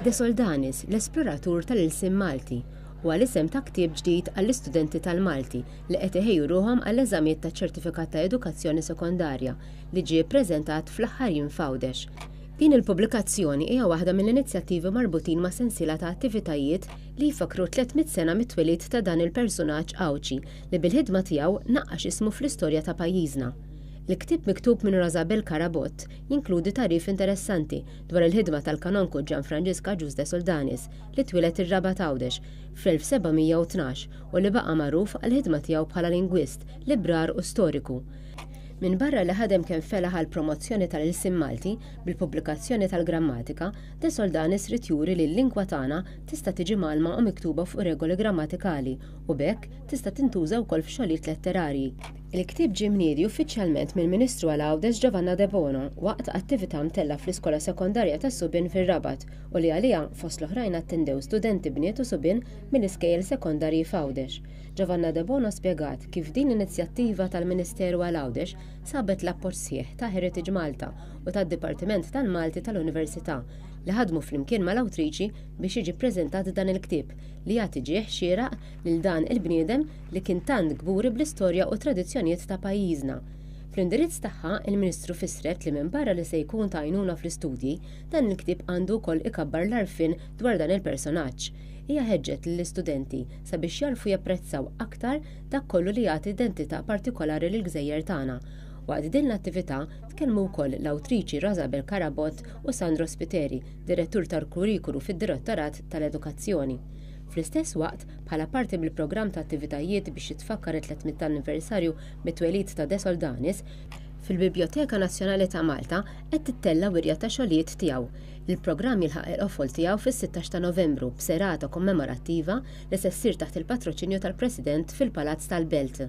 De Soldanis, l-esploratur tal-ilsiem Malti, huwa l-isem ta' ktieb ġdid għall-istudenti tal-Malti li qed iħejju ruħhom għall-eżamijiet taċ-ċertifikat ta' edukazzjoni sekondarja li ġie ppreżentat fl-aħħar jiem f'Għawdex. Din il-pubblikazzjoni hija waħda mill-inizjattivi marbutin ma' sensiela ta' attivitajiet li jfakru 300 sena mit-twelid ta' dan il-personaġġ Awċi li bil-ħidma tiegħu naqqax ismu fl-istorja ta' pajjiżna. L-ktieb miktub minn Rosabel Karabot jinkludi tarif interessanti dwar il-ħidma tal-kanonku Gianfrancesca Ġus de Soldanis li twilet ir-4 ta' Għawdex fl-1712 u li baqa' magħruf għall-ħidma tiegħu bħala lingwist, librar u storiku. Minn barra li ħadem kemm felaħ għal promozzjoni tal-ilsiem Malti bil-pubblikazzjoni tal-grammatika, De Soldanis rid juri li l-lingwa tagħna tista' tiġi malma u miktuba fuq regoli grammatikali u bekk tista' tintuża wkoll f'xogħlijiet letterarji. Il-ktieb ġie mniedi uffiċjalment mill-Ministru għal Għawdex Giovanna De Bono waqt attività mtella fl-Iskola Sekondarja ta' Subin fir-Rabat u li għaliha fost l-oħrajn attendew studenti bniet u Subin mill-iskejjel sekondarji f'Għawdex. Giovanna De Bono spjegat kif din l-inizjattiva tal-Ministeru għal Għawdex sabet l-apport sħiħ ta' Heritage Malta u tad-Dipartiment tal-Malti tal-Università li ħadmu flimkien mal-awtriċi biex jiġi ppreżentat dan il-ktieb li jagħti ġieħ xieraq lil dan il-bniedem li kien tant gburi bl-istorja u tradizzjonijiet ta' pajjiżna. Fl-indirizz tagħha, il-Ministru fissret li minn barra li se jkun ta' għajnuna fl-istudji, dan il-ktieb għandu wkoll ikabbar l-għarfien dwar dan il-personaġġ. Hija ħeġġet lill-istudenti sabiex jarfu japprezzaw aktar dak kollu li jagħti identità partikolari lill-Gżejjer tagħna. Waqt din l-attività tkellmu wkoll l-awtriċi Rosabel Karabot u Sandro Spiteri, direttur tal-kurrikulu fid-Direttorat tal-Edukazzjoni. Fl-istess waqt, bħala parti mill-programm ta' attivitajiet biex jitfakkar it-300 anniversarju mit-twelid ta' De Soldanis, fil-Biblioteka Nazzjonali ta' Malta qed tittella wirja ta' xogħlijiet tiegħu. Il-programm jilħaq il-qofol tiegħu fis-16 ta' Novembru b'serata kommemorattiva li se ssir taħt il-patroċinju tal-President fil-Palazz tal-Belt.